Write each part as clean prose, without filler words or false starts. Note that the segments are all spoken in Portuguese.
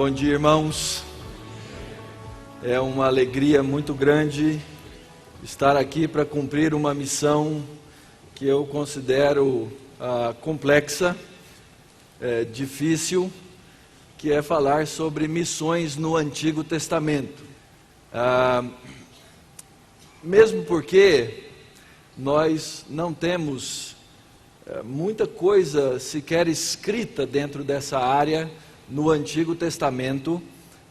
Bom dia, irmãos. É uma alegria muito grande estar aqui para cumprir uma missão que eu considero complexa, difícil, que é falar sobre missões no Antigo Testamento. Mesmo porque nós não temos muita coisa sequer escrita dentro dessa área no Antigo Testamento,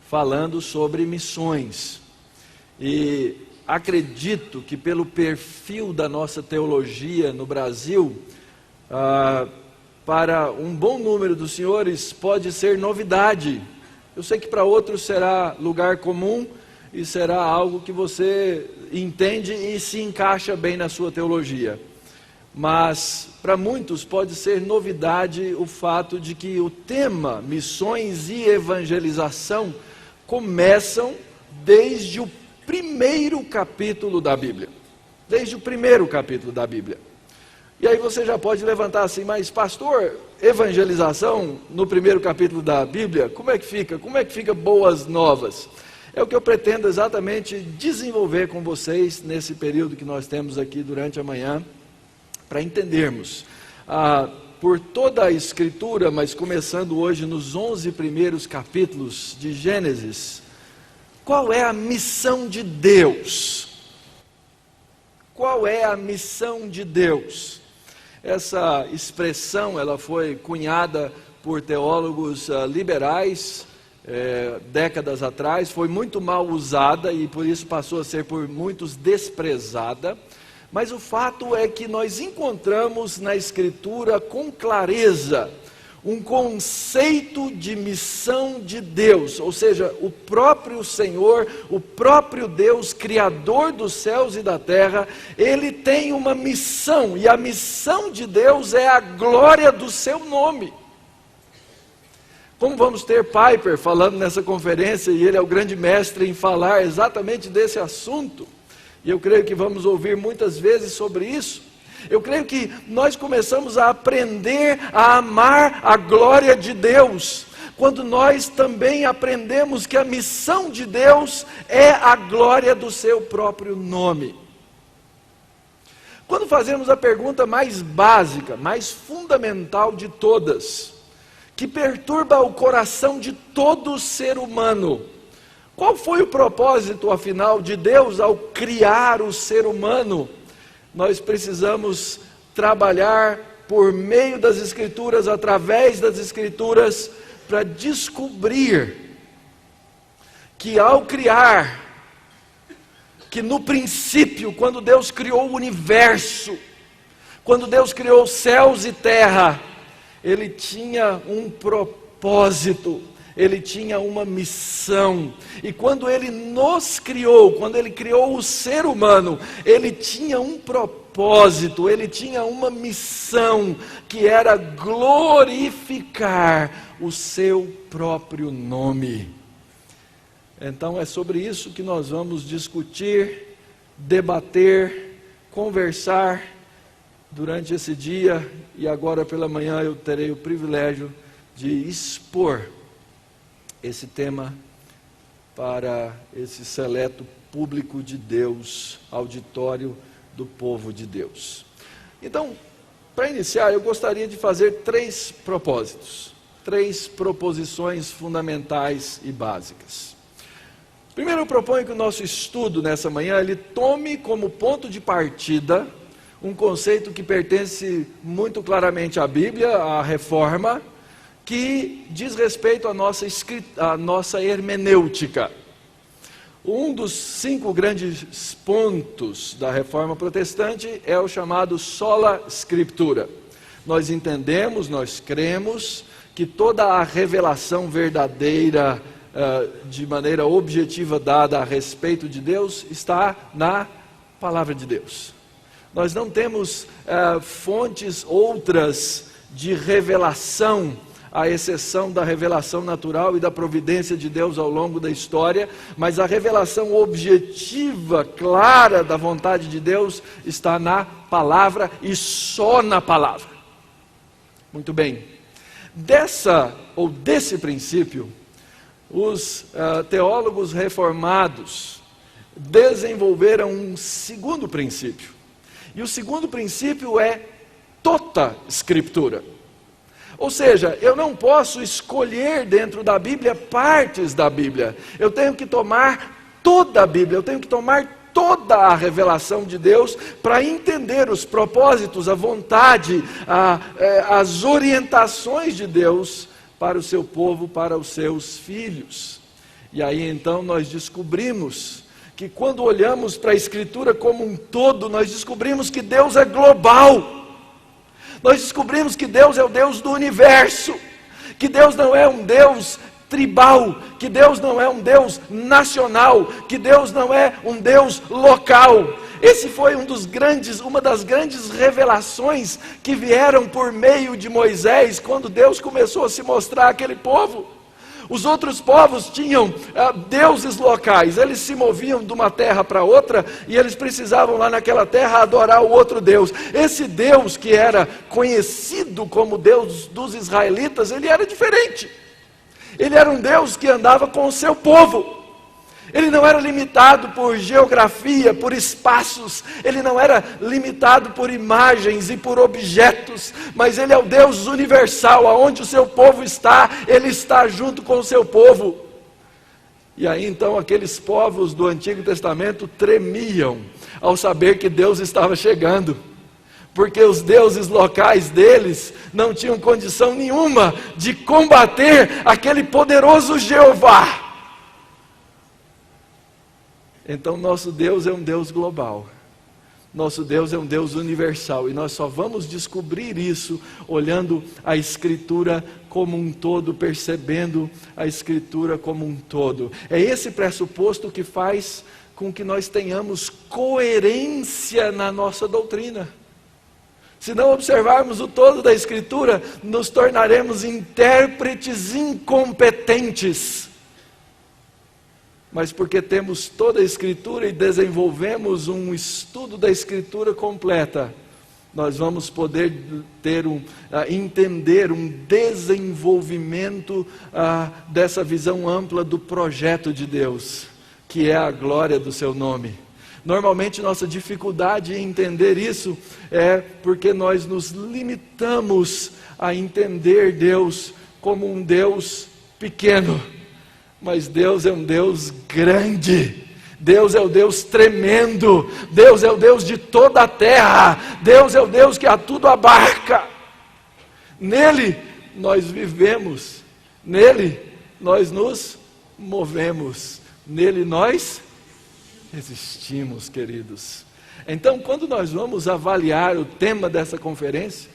falando sobre missões. E acredito que pelo perfil da nossa teologia no Brasil, para um bom número dos senhores pode ser novidade. Eu sei que para outros será lugar comum e será algo que você entende e se encaixa bem na sua teologia. Mas para muitos pode ser novidade o fato de que o tema missões e evangelização começam desde o primeiro capítulo da Bíblia. Desde o primeiro capítulo da Bíblia. E aí você já pode levantar assim, mas pastor, evangelização no primeiro capítulo da Bíblia, como é que fica? Como é que fica boas novas? É o que eu pretendo exatamente desenvolver com vocês nesse período que nós temos aqui durante a manhã, para entendermos por toda a Escritura, mas começando hoje nos 11 primeiros capítulos de Gênesis, qual é a missão de Deus? Qual é a missão de Deus? Essa expressão ela foi cunhada por teólogos liberais décadas atrás, foi muito mal usada e por isso passou a ser por muitos desprezada. Mas o fato é que nós encontramos na Escritura com clareza um conceito de missão de Deus, ou seja, o próprio Senhor, o próprio Deus, Criador dos céus e da terra, Ele tem uma missão, e a missão de Deus é a glória do seu nome. Como vamos ter Piper falando nessa conferência, e ele é o grande mestre em falar exatamente desse assunto, e eu creio que vamos ouvir muitas vezes sobre isso. Eu creio que nós começamos a aprender a amar a glória de Deus, quando nós também aprendemos que a missão de Deus é a glória do seu próprio nome. Quando fazemos a pergunta mais básica, mais fundamental de todas, que perturba o coração de todo ser humano, qual foi o propósito, afinal, de Deus ao criar o ser humano? Nós precisamos trabalhar por meio das Escrituras, através das Escrituras, para descobrir que ao criar, que no princípio, quando Deus criou o universo, quando Deus criou céus e terra, Ele tinha um propósito. Ele tinha uma missão, e quando Ele nos criou, quando Ele criou o ser humano, Ele tinha um propósito, Ele tinha uma missão, que era glorificar o seu próprio nome. Então é sobre isso que nós vamos discutir, debater, conversar durante esse dia, e agora pela manhã eu terei o privilégio de expor esse tema para esse seleto público de Deus, auditório do povo de Deus. Então, para iniciar, eu gostaria de fazer 3 propósitos, 3 proposições fundamentais e básicas. Primeiro, eu proponho que o nosso estudo nessa manhã, ele tome como ponto de partida um conceito que pertence muito claramente à Bíblia, à Reforma, que diz respeito à nossa hermenêutica. Um dos 5 grandes pontos da Reforma Protestante é o chamado sola scriptura. Nós entendemos, nós cremos que toda a revelação verdadeira, de maneira objetiva dada a respeito de Deus, está na Palavra de Deus. Nós não temos fontes outras de revelação, à exceção da revelação natural e da providência de Deus ao longo da história, mas a revelação objetiva, clara da vontade de Deus está na palavra e só na palavra. Muito bem, desse princípio, os teólogos reformados desenvolveram um segundo princípio. E o segundo princípio é toda Escritura. Ou seja, eu não posso escolher dentro da Bíblia partes da Bíblia. Eu tenho que tomar toda a Bíblia, eu tenho que tomar toda a revelação de Deus para entender os propósitos, a vontade, as orientações de Deus para o seu povo, para os seus filhos. E aí então nós descobrimos que quando olhamos para a Escritura como um todo, nós descobrimos que Deus é global. Nós descobrimos que Deus é o Deus do universo, que Deus não é um Deus tribal, que Deus não é um Deus nacional, que Deus não é um Deus local. Esse foi uma das grandes revelações que vieram por meio de Moisés, quando Deus começou a se mostrar àquele povo. Os outros povos tinham deuses locais, eles se moviam de uma terra para outra, e eles precisavam lá naquela terra adorar o outro Deus. Esse Deus que era conhecido como Deus dos israelitas, ele era diferente. Ele era um Deus que andava com o seu povo. Ele não era limitado por geografia, por espaços, ele não era limitado por imagens e por objetos, mas ele é o Deus universal, aonde o seu povo está, ele está junto com o seu povo. E aí então aqueles povos do Antigo Testamento tremiam ao saber que Deus estava chegando, porque os deuses locais deles não tinham condição nenhuma de combater aquele poderoso Jeová. Então nosso Deus é um Deus global, nosso Deus é um Deus universal, e nós só vamos descobrir isso olhando a Escritura como um todo, percebendo a Escritura como um todo. É esse pressuposto que faz com que nós tenhamos coerência na nossa doutrina. Se não observarmos o todo da Escritura, nos tornaremos intérpretes incompetentes. Mas porque temos toda a Escritura e desenvolvemos um estudo da Escritura completa, nós vamos poder entender um desenvolvimento dessa visão ampla do projeto de Deus, que é a glória do seu nome. Normalmente nossa dificuldade em entender isso é porque nós nos limitamos a entender Deus como um Deus pequeno. Mas Deus é um Deus grande, Deus é o Deus tremendo, Deus é o Deus de toda a terra, Deus é o Deus que a tudo abarca. Nele nós vivemos, nele nós nos movemos, nele nós existimos, queridos. Então, quando nós vamos avaliar o tema dessa conferência,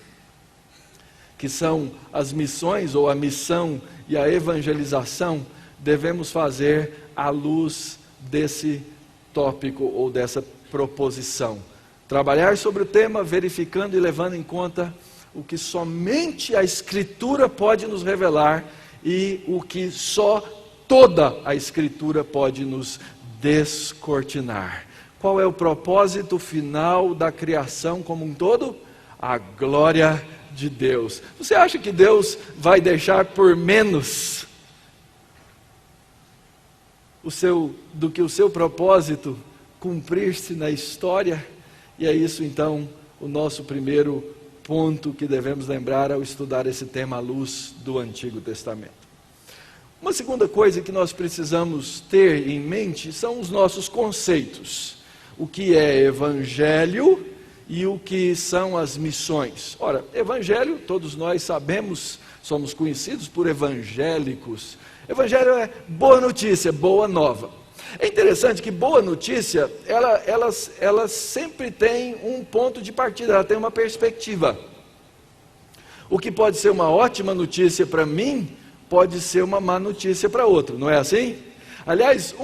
que são as missões ou a missão e a evangelização, devemos fazer à luz desse tópico ou dessa proposição. Trabalhar sobre o tema, verificando e levando em conta o que somente a Escritura pode nos revelar e o que só toda a Escritura pode nos descortinar. Qual é o propósito final da criação como um todo? A glória de Deus. Você acha que Deus vai deixar por menos do que o seu propósito cumprir-se na história? E é isso então o nosso primeiro ponto que devemos lembrar ao estudar esse tema à luz do Antigo Testamento. Uma segunda coisa que nós precisamos ter em mente são os nossos conceitos. O que é evangelho e o que são as missões. Ora, evangelho, todos nós sabemos, somos conhecidos por evangélicos. Evangelho é boa notícia, boa nova. É interessante que boa notícia, ela sempre tem um ponto de partida, ela tem uma perspectiva. O que pode ser uma ótima notícia para mim, pode ser uma má notícia para outro, não é assim? Aliás,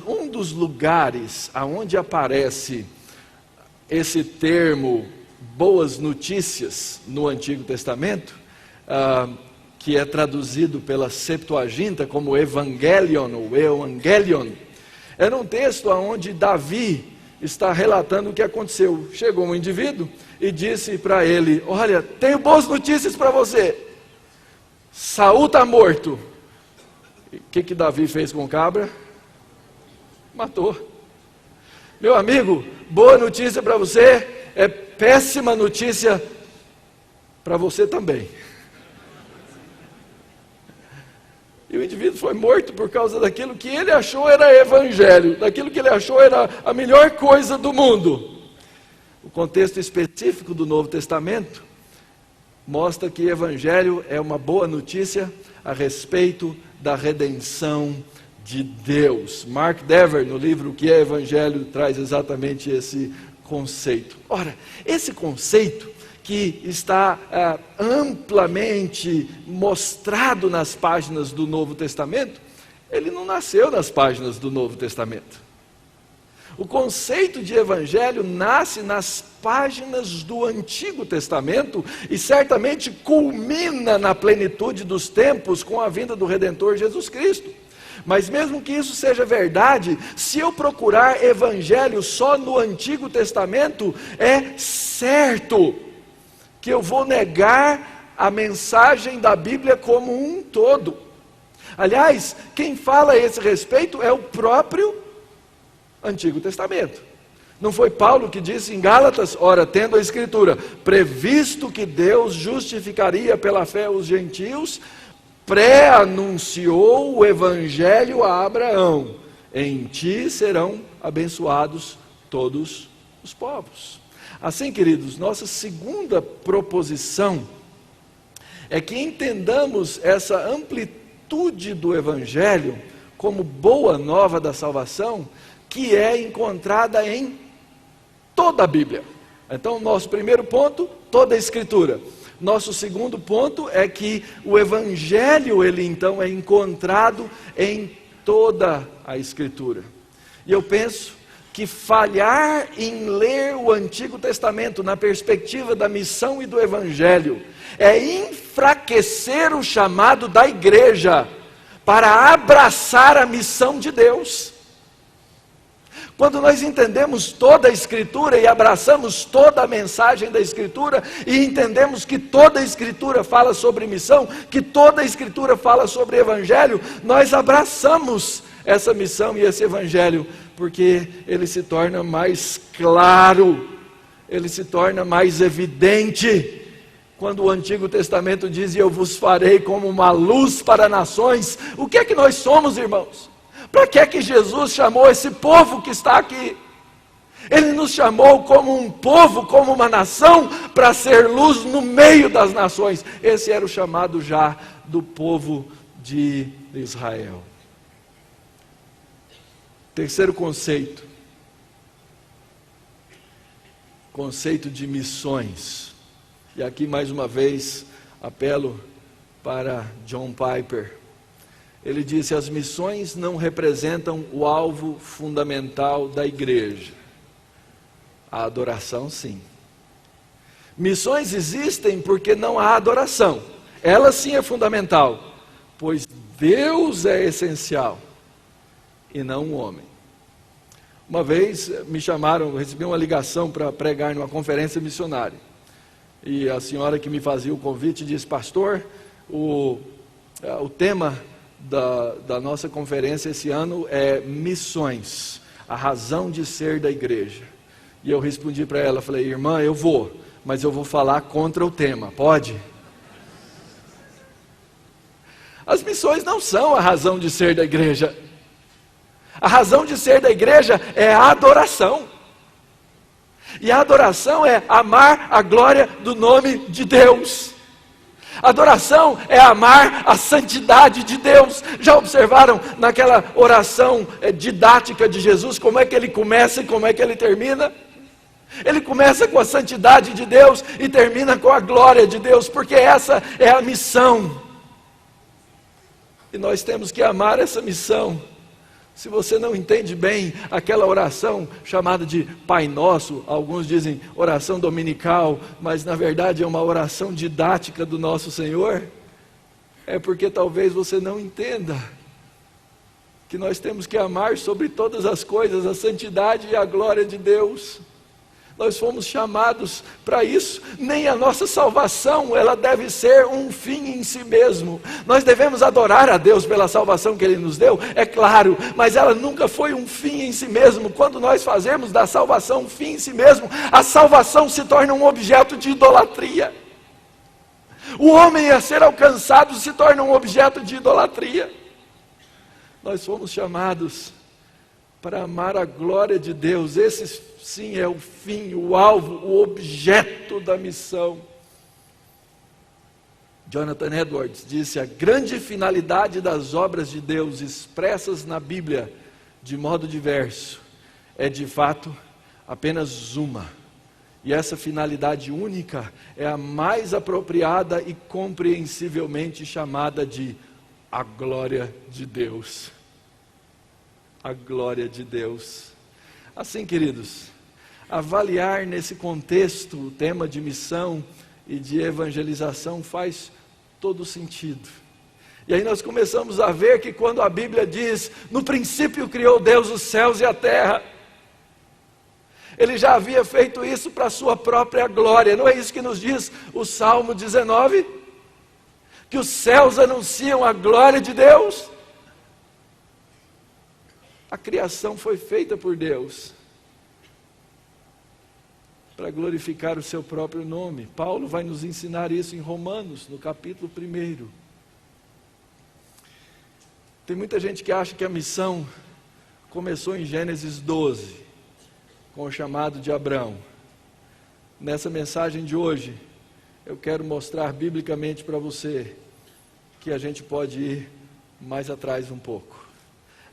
um dos lugares aonde aparece esse termo boas notícias no Antigo Testamento, que é traduzido pela Septuaginta como Evangelion ou Evangelion, é um texto onde Davi está relatando o que aconteceu. Chegou um indivíduo e disse para ele: olha, tenho boas notícias para você, Saul está morto, O que Davi fez com cabra? Matou. Meu amigo, boa notícia para você, é péssima notícia para você também. E o indivíduo foi morto por causa daquilo que ele achou era evangelho, daquilo que ele achou era a melhor coisa do mundo. O contexto específico do Novo Testamento mostra que evangelho é uma boa notícia a respeito da redenção de Deus. Mark Dever, no livro O que é Evangelho, traz exatamente esse conceito. Ora, esse conceito que está amplamente mostrado nas páginas do Novo Testamento, ele não nasceu nas páginas do Novo Testamento. O conceito de evangelho nasce nas páginas do Antigo Testamento e certamente culmina na plenitude dos tempos com a vinda do Redentor Jesus Cristo. Mas mesmo que isso seja verdade, se eu procurar evangelho só no Antigo Testamento, é certo que eu vou negar a mensagem da Bíblia como um todo. Aliás, quem fala a esse respeito é o próprio Antigo Testamento. Não foi Paulo que disse em Gálatas, ora, tendo a Escritura previsto que Deus justificaria pela fé os gentios, pré-anunciou o Evangelho a Abraão, em ti serão abençoados todos os povos. Assim, queridos, nossa segunda proposição é que entendamos essa amplitude do Evangelho como boa nova da salvação, que é encontrada em toda a Bíblia. Então, nosso primeiro ponto, toda a Escritura. Nosso segundo ponto é que o Evangelho, ele então é encontrado em toda a Escritura. E eu penso que falhar em ler o Antigo Testamento na perspectiva da missão e do Evangelho é enfraquecer o chamado da igreja para abraçar a missão de Deus. Quando nós entendemos toda a Escritura e abraçamos toda a mensagem da Escritura e entendemos que toda a Escritura fala sobre missão, que toda a Escritura fala sobre Evangelho, nós abraçamos essa missão e esse Evangelho, porque ele se torna mais claro, ele se torna mais evidente. Quando o Antigo Testamento diz, eu vos farei como uma luz para nações, o que é que nós somos, irmãos? Para que é que Jesus chamou esse povo que está aqui? Ele nos chamou como um povo, como uma nação, para ser luz no meio das nações. Esse era o chamado já do povo de Israel. Terceiro conceito. Conceito de missões. E aqui mais uma vez apelo para John Piper. Ele disse, as missões não representam o alvo fundamental da igreja. A adoração, sim. Missões existem porque não há adoração. Ela sim é fundamental, pois Deus é essencial e não o homem. Uma vez me chamaram, recebi uma ligação para pregar numa conferência missionária. E a senhora que me fazia o convite disse, pastor, o tema da nossa conferência esse ano é missões, a razão de ser da igreja. E eu respondi para ela, falei, irmã, eu vou, mas eu vou falar contra o tema, pode? As missões não são a razão de ser da igreja. A razão de ser da igreja é a adoração. E a adoração é amar a glória do nome de Deus. Adoração é amar a santidade de Deus. Já observaram naquela oração didática de Jesus, como é que ele começa e como é que ele termina? Ele começa com a santidade de Deus e termina com a glória de Deus, porque essa é a missão. E nós temos que amar essa missão. Se você não entende bem aquela oração chamada de Pai Nosso, alguns dizem oração dominical, mas na verdade é uma oração didática do nosso Senhor, é porque talvez você não entenda que nós temos que amar sobre todas as coisas a santidade e a glória de Deus. Nós fomos chamados para isso. Nem a nossa salvação, ela deve ser um fim em si mesmo. Nós devemos adorar a Deus pela salvação que Ele nos deu, é claro, mas ela nunca foi um fim em si mesmo. Quando nós fazemos da salvação um fim em si mesmo, a salvação se torna um objeto de idolatria. O homem a ser alcançado se torna um objeto de idolatria. Nós fomos chamados para amar a glória de Deus. Esse sim é o fim, o alvo, o objeto da missão. Jonathan Edwards disse: a grande finalidade das obras de Deus expressas na Bíblia de modo diverso é de fato apenas uma. E essa finalidade única é a mais apropriada e compreensivelmente chamada de a glória de Deus. A glória de Deus. Assim, queridos, avaliar nesse contexto o tema de missão e de evangelização faz todo sentido. E aí nós começamos a ver que quando a Bíblia diz, no princípio criou Deus os céus e a terra, Ele já havia feito isso para a sua própria glória. Não é isso que nos diz o Salmo 19? Que os céus anunciam a glória de Deus. A criação foi feita por Deus para glorificar o seu próprio nome. Paulo vai nos ensinar isso em Romanos, no capítulo 1. Tem muita gente que acha que a missão começou em Gênesis 12, com o chamado de Abrão. Nessa mensagem de hoje, eu quero mostrar biblicamente para você que a gente pode ir mais atrás um pouco.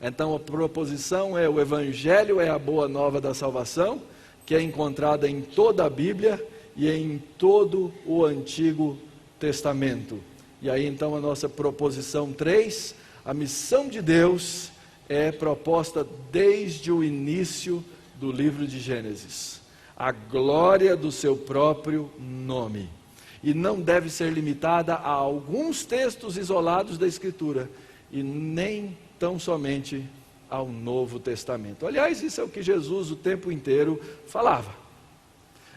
Então a proposição é: o Evangelho é a boa nova da salvação, que é encontrada em toda a Bíblia e em todo o Antigo Testamento. E aí então a nossa proposição 3, a missão de Deus é proposta desde o início do livro de Gênesis. A glória do seu próprio nome. E não deve ser limitada a alguns textos isolados da Escritura, e nem tão somente ao Novo Testamento. Aliás, isso é o que Jesus o tempo inteiro falava.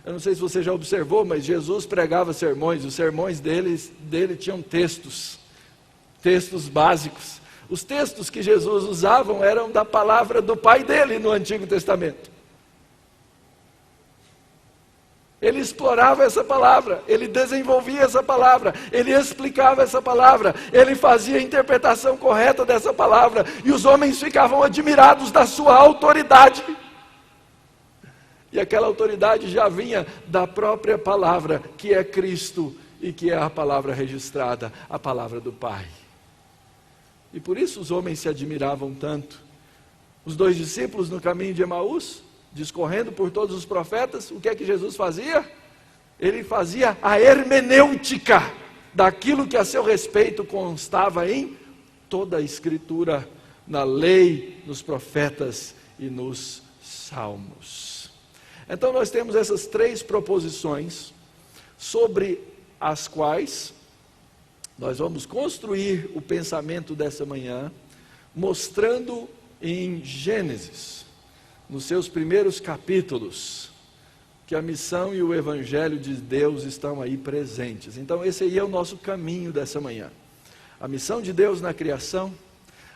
Eu não sei se você já observou, mas Jesus pregava sermões. Os sermões dele tinham textos básicos. Os textos que Jesus usava eram da palavra do Pai dele no Antigo Testamento. Ele explorava essa palavra, ele desenvolvia essa palavra, ele explicava essa palavra, ele fazia a interpretação correta dessa palavra, e os homens ficavam admirados da sua autoridade. E aquela autoridade já vinha da própria palavra, que é Cristo, e que é a palavra registrada, a palavra do Pai. E por isso os homens se admiravam tanto. Os 2 discípulos no caminho de Emaús, discorrendo por todos os profetas, o que é que Jesus fazia? Ele fazia a hermenêutica daquilo que a seu respeito constava em toda a Escritura, na lei, nos profetas e nos salmos. Então nós temos essas 3 proposições, sobre as quais nós vamos construir o pensamento dessa manhã, mostrando em Gênesis, nos seus primeiros capítulos, que a missão e o Evangelho de Deus estão aí presentes. Então esse aí é o nosso caminho dessa manhã. A missão de Deus na criação,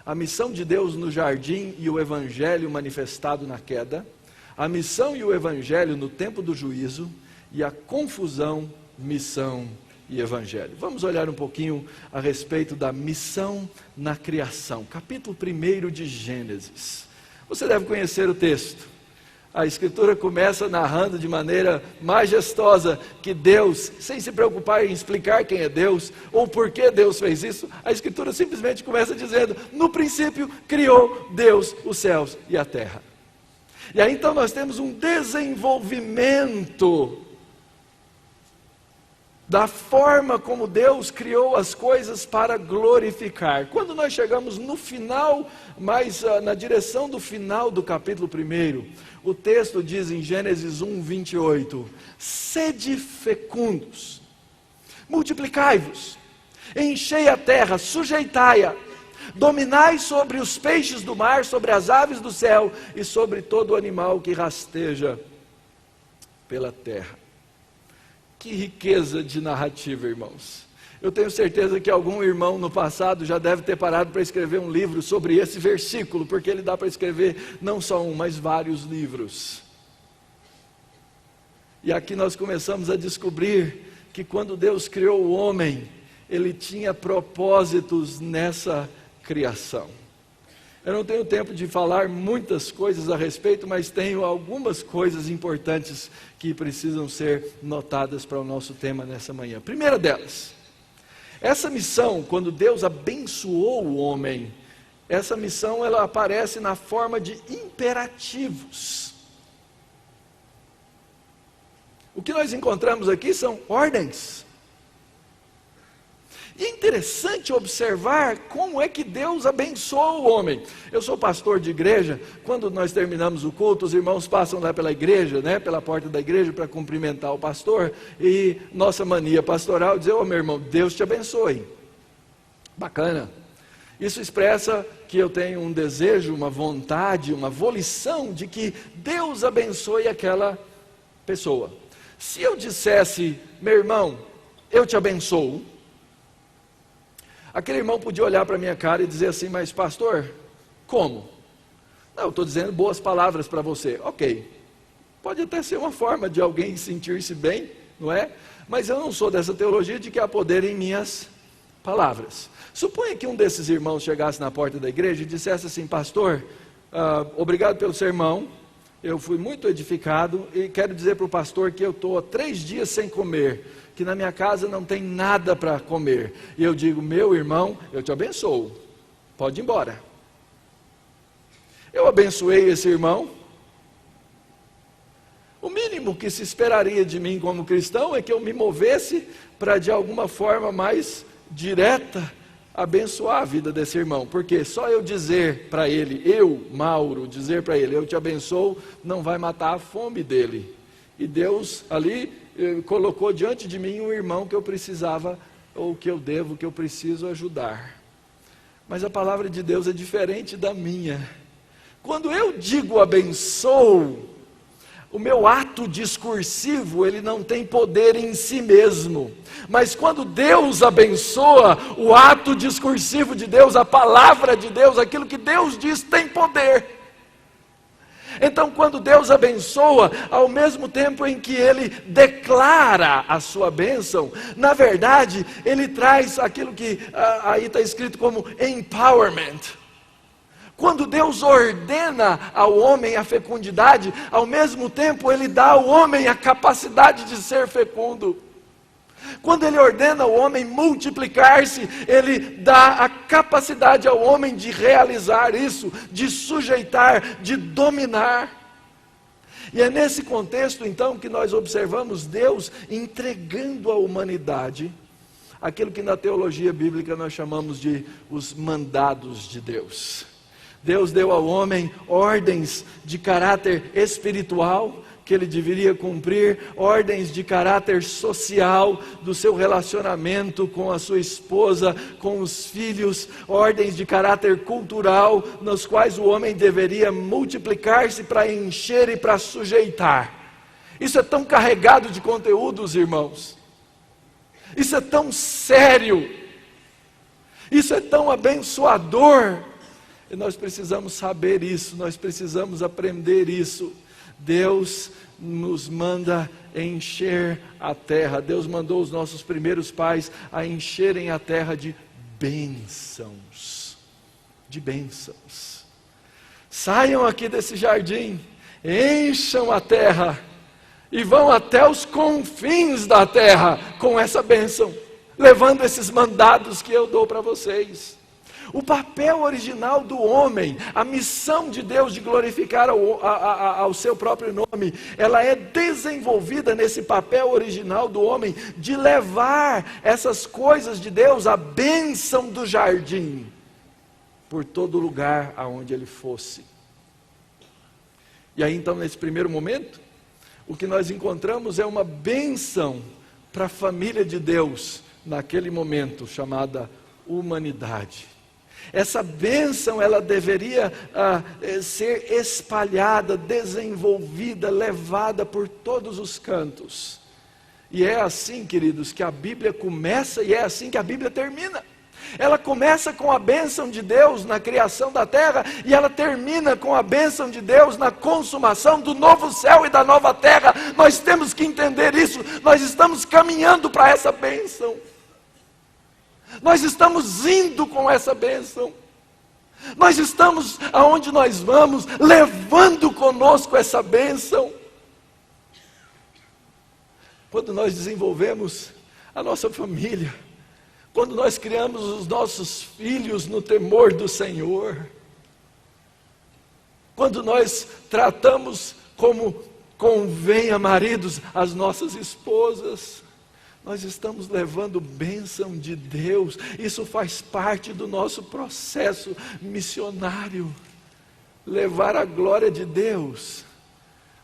a missão de Deus no jardim e o Evangelho manifestado na queda, a missão e o Evangelho no tempo do juízo, e a confusão, missão e Evangelho. Vamos olhar um pouquinho a respeito da missão na criação. Capítulo 1 de Gênesis. Você deve conhecer o texto. A Escritura começa narrando de maneira majestosa que Deus, sem se preocupar em explicar quem é Deus, ou por que Deus fez isso, a Escritura simplesmente começa dizendo: no princípio criou Deus os céus e a terra. E aí então nós temos um desenvolvimento da forma como Deus criou as coisas para glorificar. Quando nós chegamos no final, mais na direção do final do capítulo 1, o texto diz em Gênesis 1:28, sede fecundos, multiplicai-vos, enchei a terra, sujeitai-a, dominai sobre os peixes do mar, sobre as aves do céu e sobre todo animal que rasteja pela terra. Que riqueza de narrativa, irmãos. Eu tenho certeza que algum irmão no passado já deve ter parado para escrever um livro sobre esse versículo, porque ele dá para escrever não só um, mas vários livros. E aqui nós começamos a descobrir que quando Deus criou o homem, Ele tinha propósitos nessa criação. Eu não tenho tempo de falar muitas coisas a respeito, mas tenho algumas coisas importantes que precisam ser notadas para o nosso tema nessa manhã. Primeira delas, essa missão, quando Deus abençoou o homem, essa missão ela aparece na forma de imperativos. O que nós encontramos aqui são ordens. E é interessante observar como é que Deus abençoa o homem. Eu sou pastor de igreja, quando nós terminamos o culto, os irmãos passam lá pela igreja, pela porta da igreja para cumprimentar o pastor, e nossa mania pastoral é dizer: meu irmão, Deus te abençoe. Bacana. Isso expressa que eu tenho um desejo, uma vontade, uma volição de que Deus abençoe aquela pessoa. Se eu dissesse: meu irmão, eu te abençoo, aquele irmão podia olhar para a minha cara e dizer assim: mas pastor, como? Não, eu estou dizendo boas palavras para você. Ok, pode até ser uma forma de alguém sentir-se bem, não é? Mas eu não sou dessa teologia de que há poder em minhas palavras. Suponha que um desses irmãos chegasse na porta da igreja e dissesse assim: pastor, obrigado pelo sermão, eu fui muito edificado e quero dizer para o pastor que eu estou há 3 dias sem comer, que na minha casa não tem nada para comer. E eu digo: meu irmão, eu te abençoo, pode ir embora. Eu abençoei esse irmão. O mínimo que se esperaria de mim como cristão é que eu me movesse para, de alguma forma mais direta, abençoar a vida desse irmão, porque só eu dizer para ele, eu, Mauro, dizer para ele: eu te abençoo, não vai matar a fome dele. E Deus ali colocou diante de mim um irmão que eu precisava, ou que eu devo, que eu preciso ajudar. Mas a palavra de Deus é diferente da minha. Quando eu digo abençoo, o meu ato discursivo, ele não tem poder em si mesmo. Mas quando Deus abençoa, o ato discursivo de Deus, a palavra de Deus, aquilo que Deus diz tem poder. Então, quando Deus abençoa, ao mesmo tempo em que Ele declara a sua bênção, na verdade, Ele traz aquilo que aí está escrito como empowerment. Quando Deus ordena ao homem a fecundidade, ao mesmo tempo Ele dá ao homem a capacidade de ser fecundo. Quando Ele ordena ao homem multiplicar-se, Ele dá a capacidade ao homem de realizar isso, de sujeitar, de dominar. E é nesse contexto então que nós observamos Deus entregando à humanidade aquilo que na teologia bíblica nós chamamos de os mandados de Deus. Deus deu ao homem ordens de caráter espiritual que ele deveria cumprir, ordens de caráter social, do seu relacionamento com a sua esposa, com os filhos, ordens de caráter cultural, nos quais o homem deveria multiplicar-se para encher e para sujeitar. Isso é tão carregado de conteúdos, irmãos. Isso é tão sério. Isso é tão abençoador. E nós precisamos saber isso, nós precisamos aprender isso. Deus nos manda encher a terra. Deus mandou os nossos primeiros pais a encherem a terra de bênçãos. De bênçãos. Saiam aqui desse jardim, encham a terra e vão até os confins da terra com essa bênção, levando esses mandados que eu dou para vocês. O papel original do homem, a missão de Deus de glorificar ao seu próprio nome, ela é desenvolvida nesse papel original do homem, de levar essas coisas de Deus, a bênção do jardim, por todo lugar aonde ele fosse. E aí então, nesse primeiro momento, o que nós encontramos é uma bênção para a família de Deus, naquele momento chamada humanidade. Essa bênção, ela deveria ser espalhada, desenvolvida, levada por todos os cantos. E é assim, queridos, que a Bíblia começa e é assim que a Bíblia termina. Ela começa com a bênção de Deus na criação da terra e ela termina com a bênção de Deus na consumação do novo céu e da nova terra. Nós temos que entender isso. Nós estamos caminhando para essa bênção. Nós estamos indo com essa bênção. Nós estamos aonde nós vamos, levando conosco essa bênção. Quando nós desenvolvemos a nossa família, quando nós criamos os nossos filhos no temor do Senhor, quando nós tratamos como convém a maridos as nossas esposas, nós estamos levando bênção de Deus. Isso faz parte do nosso processo missionário. Levar a glória de Deus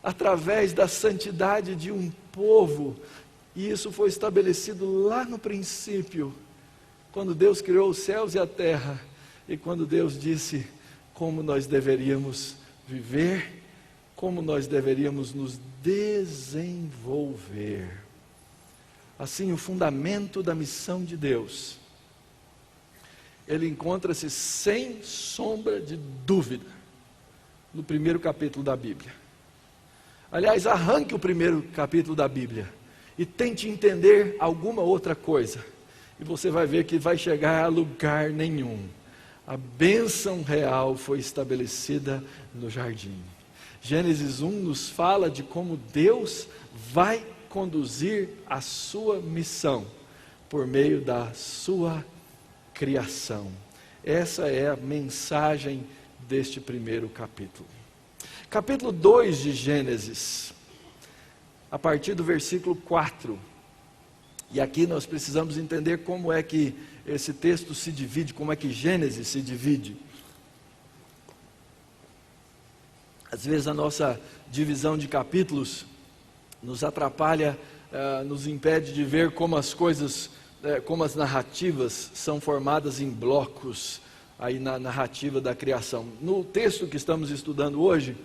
através da santidade de um povo. E isso foi estabelecido lá no princípio, quando Deus criou os céus e a terra, e quando Deus disse como nós deveríamos viver, como nós deveríamos nos desenvolver. Assim, o fundamento da missão de Deus, ele encontra-se sem sombra de dúvida no primeiro capítulo da Bíblia. Aliás, arranque o primeiro capítulo da Bíblia e tente entender alguma outra coisa, e você vai ver que vai chegar a lugar nenhum. A bênção real foi estabelecida no jardim. Gênesis 1 nos fala de como Deus vai conduzir a sua missão por meio da sua criação. Essa é a mensagem deste primeiro capítulo. Capítulo 2 de Gênesis, a partir do versículo 4. E aqui nós precisamos entender como é que esse texto se divide, como é que Gênesis se divide. Às vezes a nossa divisão de capítulos nos atrapalha, nos impede de ver como as coisas, como as narrativas são formadas em blocos, aí na narrativa da criação. No texto que estamos estudando hoje,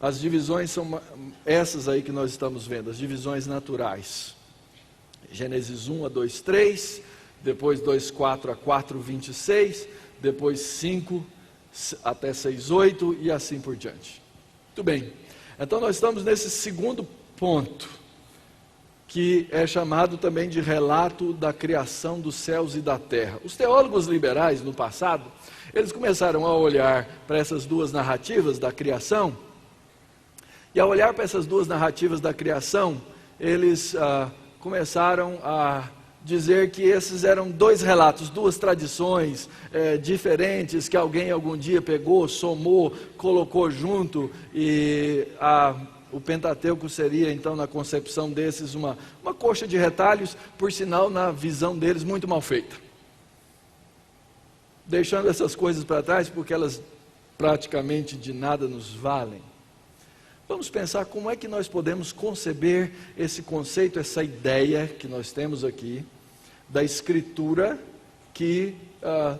as divisões são essas aí que nós estamos vendo, as divisões naturais. Gênesis 1 a 2, 3, depois 2, 4 a 4, 26, depois 5 até 6, 8 e assim por diante. Muito bem, então nós estamos nesse segundo ponto, que é chamado também de relato da criação dos céus e da terra. Os teólogos liberais no passado, eles começaram a olhar para essas duas narrativas da criação, e ao olhar para essas duas narrativas da criação, eles começaram a dizer que esses eram dois relatos, duas tradições diferentes, que alguém algum dia pegou, somou, colocou junto, e o Pentateuco seria então, na concepção desses, uma coxa de retalhos, por sinal na visão deles muito mal feita, deixando essas coisas para trás porque elas praticamente de nada nos valem. Vamos pensar como é que nós podemos conceber esse conceito, essa ideia que nós temos aqui, da Escritura, que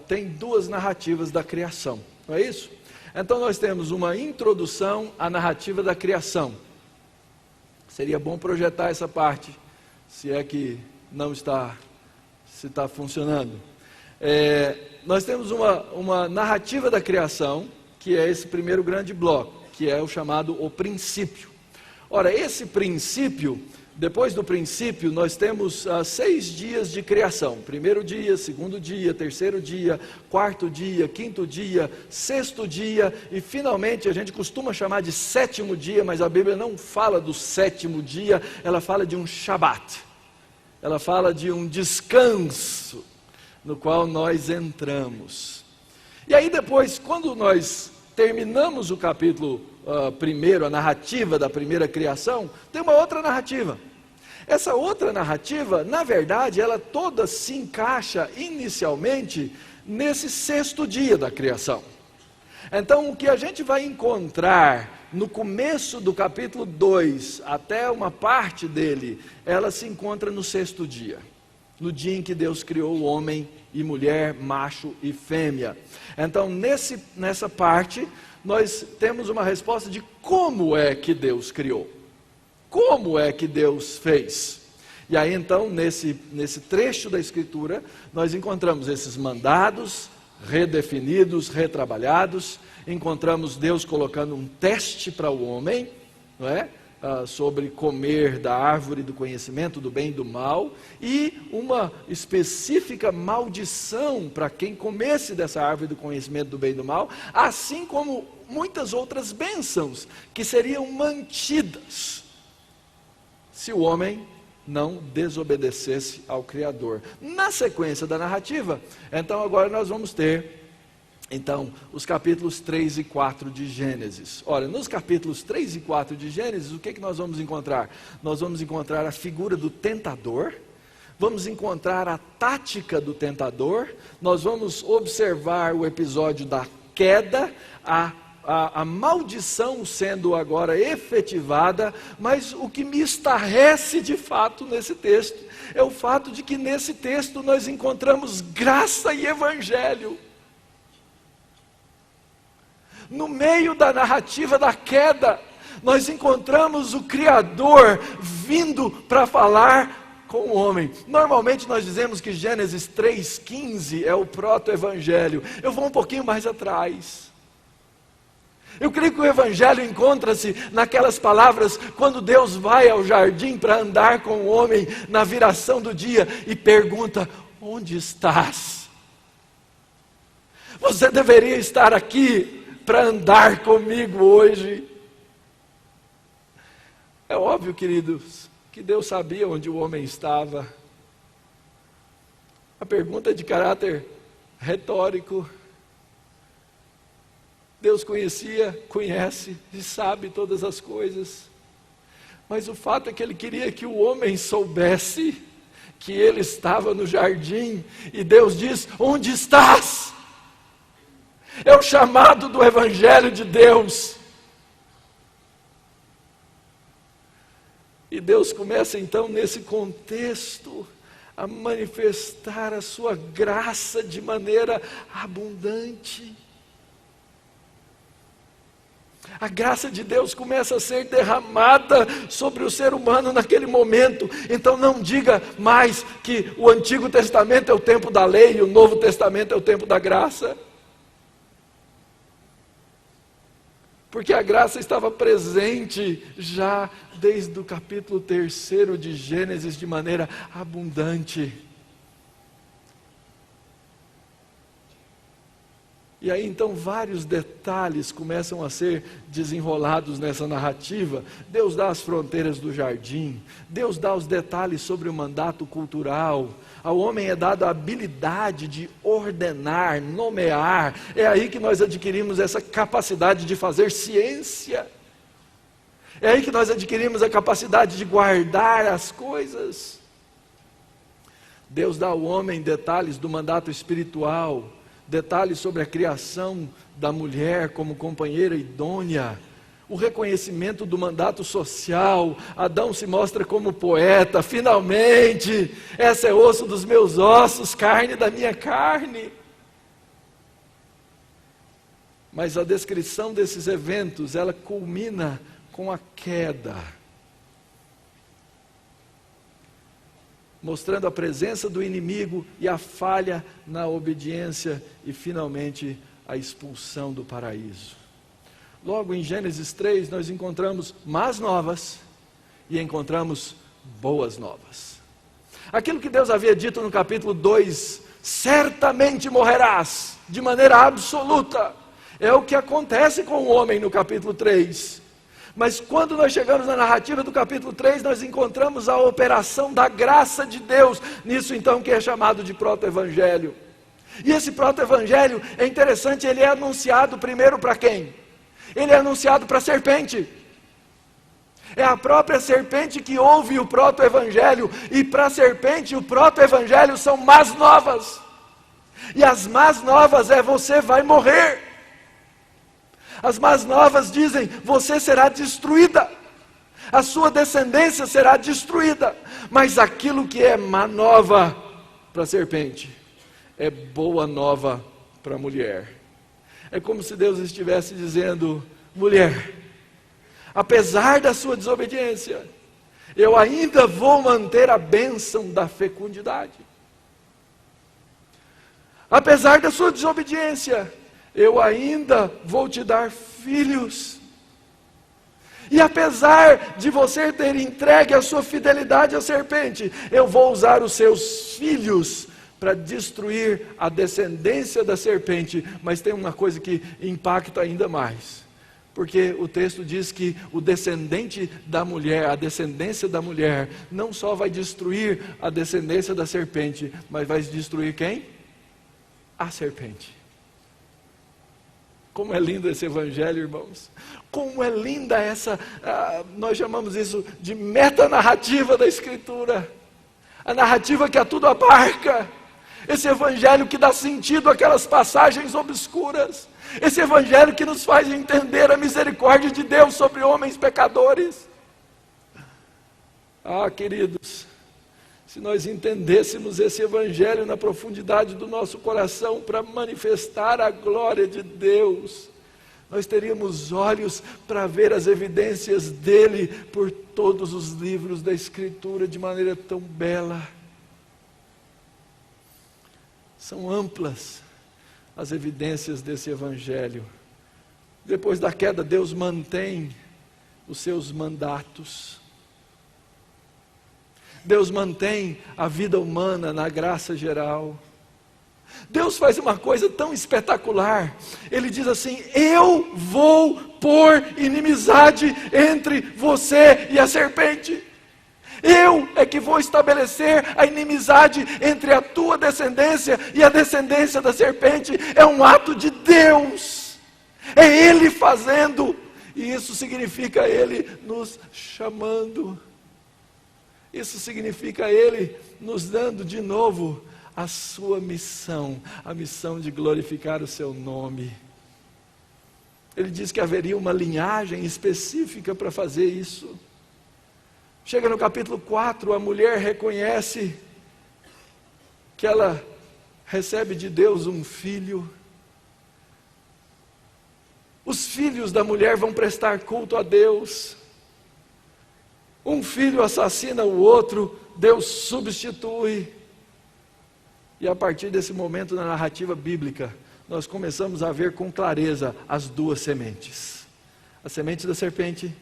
tem duas narrativas da criação, não é isso? Então nós temos uma introdução à narrativa da criação. Seria bom projetar essa parte, se é que não está, se está funcionando. Nós temos uma narrativa da criação, que é esse primeiro grande bloco, que é o chamado o princípio. Ora, esse princípio, depois do princípio, nós temos 6 dias de criação. Primeiro dia, segundo dia, terceiro dia, quarto dia, quinto dia, sexto dia, e finalmente a gente costuma chamar de sétimo dia, mas a Bíblia não fala do sétimo dia, ela fala de um Shabat. Ela fala de um descanso, no qual nós entramos. E aí depois, quando nós terminamos o capítulo primeiro, a narrativa da primeira criação, tem uma outra narrativa. Essa outra narrativa, na verdade, ela toda se encaixa inicialmente nesse sexto dia da criação. Então, o que a gente vai encontrar no começo do capítulo 2, até uma parte dele, ela se encontra no sexto dia. no dia em que Deus criou o homem e mulher, macho e fêmea. Então, nessa parte, nós temos uma resposta de como é que Deus criou. Como é que Deus fez? E aí, então, nesse trecho da Escritura, nós encontramos esses mandados redefinidos, retrabalhados. Encontramos Deus colocando um teste para o homem, não é? Sobre comer da árvore do conhecimento do bem e do mal, e uma específica maldição para quem comesse dessa árvore do conhecimento do bem e do mal, assim como muitas outras bênçãos que seriam mantidas se o homem não desobedecesse ao Criador. Na sequência da narrativa, então agora nós vamos ter os capítulos 3 e 4 de Gênesis. Ora, nos capítulos 3 e 4 de Gênesis, o que nós vamos encontrar? Nós vamos encontrar a figura do tentador, vamos encontrar a tática do tentador, nós vamos observar o episódio da queda, a maldição sendo agora efetivada, mas o que me estarrece de fato nesse texto, é o fato de que nesse texto nós encontramos graça e evangelho. No meio da narrativa da queda, nós encontramos o Criador vindo para falar com o homem. Normalmente nós dizemos que Gênesis 3,15 é o proto-evangelho. Eu vou um pouquinho mais atrás. Eu creio que o evangelho encontra-se naquelas palavras, quando Deus vai ao jardim para andar com o homem na viração do dia e pergunta: onde estás? Você deveria estar aqui para andar comigo hoje. É óbvio, queridos, que Deus sabia onde o homem estava. A pergunta é de caráter retórico. Deus conhece e sabe todas as coisas. Mas o fato é que Ele queria que o homem soubesse que ele estava no jardim. E Deus diz: onde estás? É o chamado do Evangelho de Deus. E Deus começa então nesse contexto a manifestar a sua graça de maneira abundante. A graça de Deus começa a ser derramada sobre o ser humano naquele momento. Então não diga mais que o Antigo Testamento é o tempo da lei e o Novo Testamento é o tempo da graça. Porque a graça estava presente já desde o capítulo 3 de Gênesis de maneira abundante. E aí então vários detalhes começam a ser desenrolados nessa narrativa. Deus dá as fronteiras do jardim, Deus dá os detalhes sobre o mandato cultural. Ao homem é dada a habilidade de ordenar, nomear. É aí que nós adquirimos essa capacidade de fazer ciência. É aí que nós adquirimos a capacidade de guardar as coisas. Deus dá ao homem detalhes do mandato espiritual, detalhes sobre a criação da mulher como companheira idônea, o reconhecimento do mandato social. Adão se mostra como poeta: finalmente, essa é osso dos meus ossos, carne da minha carne. Mas a descrição desses eventos, ela culmina com a queda, mostrando a presença do inimigo e a falha na obediência e finalmente a expulsão do paraíso. Logo em Gênesis 3 nós encontramos más novas e encontramos boas novas. Aquilo que Deus havia dito no capítulo 2, certamente morrerás, de maneira absoluta, é o que acontece com o homem no capítulo 3. Mas quando nós chegamos na narrativa do capítulo 3, nós encontramos a operação da graça de Deus, nisso então que é chamado de proto-evangelho. E esse proto-evangelho é interessante, ele é anunciado primeiro para quem? Ele é anunciado para a serpente. É a própria serpente que ouve o proto-evangelho, e para a serpente o proto-evangelho são más novas. E as más novas é: você vai morrer. As más novas dizem: você será destruída, a sua descendência será destruída. Mas aquilo que é má nova para a serpente é boa nova para a mulher. É como se Deus estivesse dizendo: mulher, apesar da sua desobediência, eu ainda vou manter a bênção da fecundidade. Apesar da sua desobediência, eu ainda vou te dar filhos. E apesar de você ter entregue a sua fidelidade à serpente, eu vou usar os seus filhos para destruir a descendência da serpente. Mas tem uma coisa que impacta ainda mais, porque o texto diz que o descendente da mulher, a descendência da mulher, não só vai destruir a descendência da serpente, mas vai destruir quem? A serpente. Como é lindo esse evangelho, irmãos. Como é linda nós chamamos isso de metanarrativa da Escritura. A narrativa que a tudo abarca. Esse evangelho que dá sentido àquelas passagens obscuras. Esse evangelho que nos faz entender a misericórdia de Deus sobre homens pecadores. Ah, queridos, se nós entendêssemos esse evangelho na profundidade do nosso coração para manifestar a glória de Deus, nós teríamos olhos para ver as evidências dele por todos os livros da Escritura de maneira tão bela. São amplas as evidências desse evangelho. Depois da queda, Deus mantém os seus mandatos. Deus mantém a vida humana na graça geral. Deus faz uma coisa tão espetacular. Ele diz assim: eu vou pôr inimizade entre você e a serpente. Eu é que vou estabelecer a inimizade entre a tua descendência e a descendência da serpente. É um ato de Deus. É Ele fazendo. E isso significa Ele nos chamando. Isso significa Ele nos dando de novo a sua missão, a missão de glorificar o seu nome. Ele diz que haveria uma linhagem específica para fazer isso. Chega no capítulo 4, a mulher reconhece que ela recebe de Deus um filho. Os filhos da mulher vão prestar culto a Deus. Um filho assassina o outro, Deus substitui. E a partir desse momento na narrativa bíblica, nós começamos a ver com clareza as duas sementes. A semente da serpente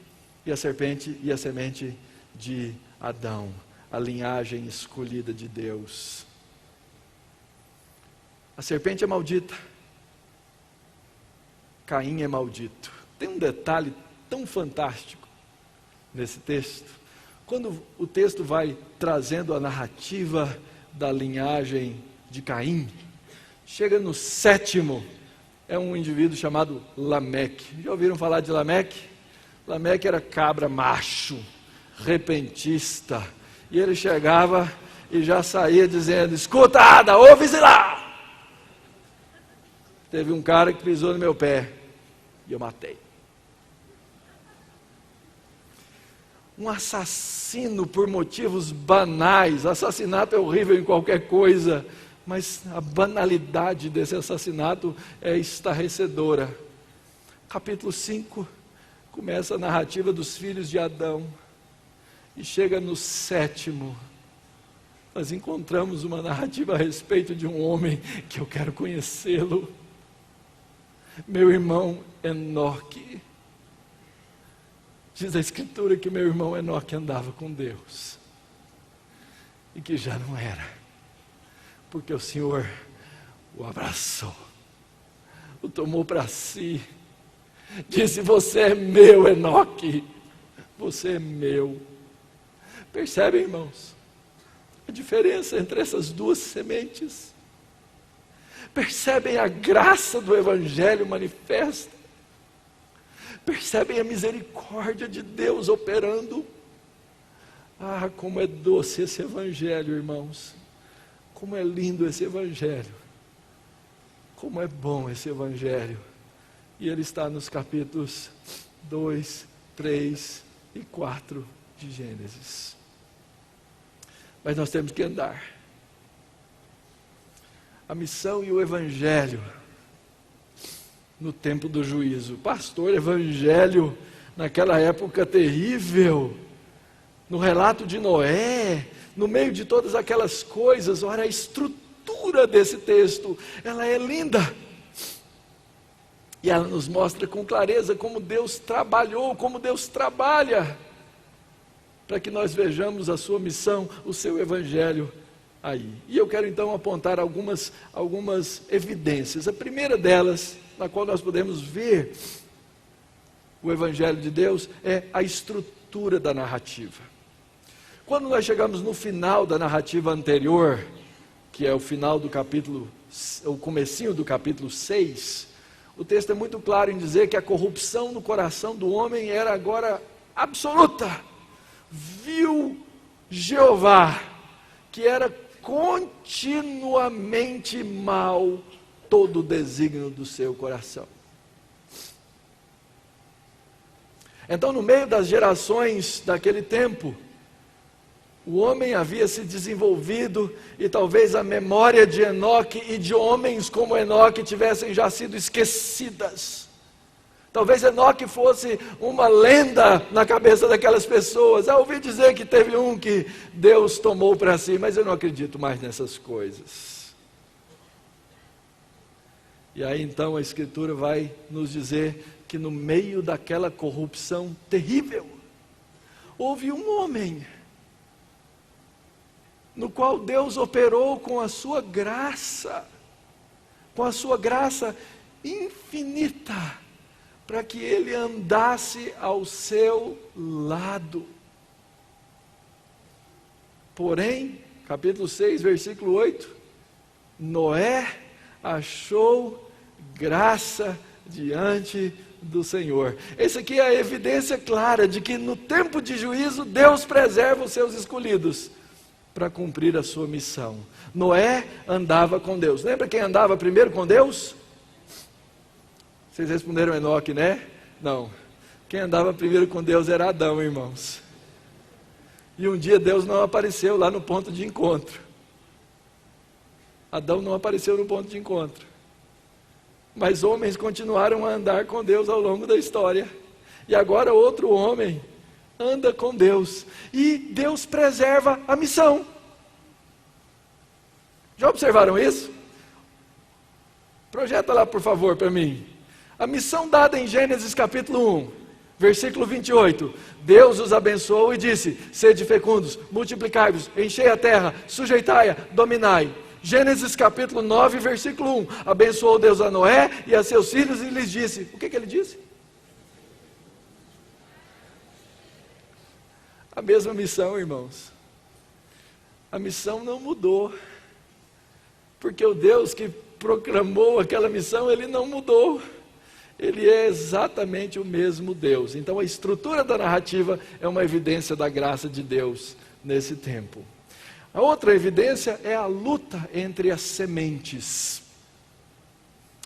e a semente de Adão, a linhagem escolhida de Deus. A serpente é maldita, Caim é maldito. Tem um detalhe tão fantástico nesse texto. Quando o texto vai trazendo a narrativa da linhagem de Caim, chega no 7º, é um indivíduo chamado Lameque. Já ouviram falar de Lameque? Lameque era cabra macho, repentista, e ele chegava e já saía dizendo: escuta, Ada, ouve-se lá. Teve um cara que pisou no meu pé e eu matei. Um assassino por motivos banais. Assassinato é horrível em qualquer coisa, mas a banalidade desse assassinato é estarrecedora. Capítulo 5 começa a narrativa dos filhos de Adão. E chega no 7º, nós encontramos uma narrativa a respeito de um homem que eu quero conhecê-lo. Meu irmão Enoque. Diz a Escritura que meu irmão Enoque andava com Deus. E que já não era. Porque o Senhor o abraçou. O tomou para si. Disse: você é meu, Enoque. Você é meu. Percebem, irmãos, a diferença entre essas duas sementes? Percebem a graça do Evangelho manifesta? Percebem a misericórdia de Deus operando? Ah, como é doce esse Evangelho, irmãos. Como é lindo esse Evangelho. Como é bom esse Evangelho. E ele está nos capítulos 2, 3 e 4 de Gênesis. Mas nós temos que andar. a missão e o evangelho no tempo do juízo. Pastor, evangelho naquela época terrível, no relato de Noé, no meio de todas aquelas coisas. Olha, a estrutura desse texto, ela é linda. E ela nos mostra com clareza como Deus trabalhou, como Deus trabalha, para que nós vejamos a sua missão, o seu evangelho aí. E eu quero então apontar algumas evidências. A primeira delas, na qual nós podemos ver o evangelho de Deus, é a estrutura da narrativa. Quando nós chegamos no final da narrativa anterior, que é o final do capítulo, o comecinho do capítulo 6, o texto é muito claro em dizer que a corrupção no coração do homem era agora absoluta. Viu Jeová, que era continuamente mal todo o desígnio do seu coração. Então, no meio das gerações daquele tempo, o homem havia se desenvolvido e talvez a memória de Enoque e de homens como Enoque tivessem já sido esquecidas. Talvez Enoque fosse uma lenda na cabeça daquelas pessoas. Ouvi dizer que teve um que Deus tomou para si, mas eu não acredito mais nessas coisas. E aí então a Escritura vai nos dizer que no meio daquela corrupção terrível, houve um homem no qual Deus operou com a sua graça infinita, para que ele andasse ao seu lado. Porém, capítulo 6, versículo 8, Noé achou graça diante do Senhor. Essa aqui é a evidência clara de que no tempo de juízo, Deus preserva os seus escolhidos para cumprir a sua missão. Noé andava com Deus. Lembra quem andava primeiro com Deus? Vocês responderam Enoque, né? Não. Quem andava primeiro com Deus era Adão, irmãos. E um dia Deus não apareceu lá no ponto de encontro. Adão não apareceu no ponto de encontro. Mas homens continuaram a andar com Deus ao longo da história. E agora outro homem anda com Deus. E Deus preserva a missão. Já observaram isso? Projeta lá, por favor, para mim. A missão dada em Gênesis capítulo 1, versículo 28. Deus os abençoou e disse: sede fecundos, multiplicai-vos, enchei a terra, sujeitai-a, dominai. Gênesis capítulo 9, versículo 1. Abençoou Deus a Noé e a seus filhos e lhes disse. O que ele disse? A mesma missão, irmãos. A missão não mudou. Porque o Deus que proclamou aquela missão, ele não mudou. Ele é exatamente o mesmo Deus. Então a estrutura da narrativa é uma evidência da graça de Deus nesse tempo. A outra evidência é a luta entre as sementes.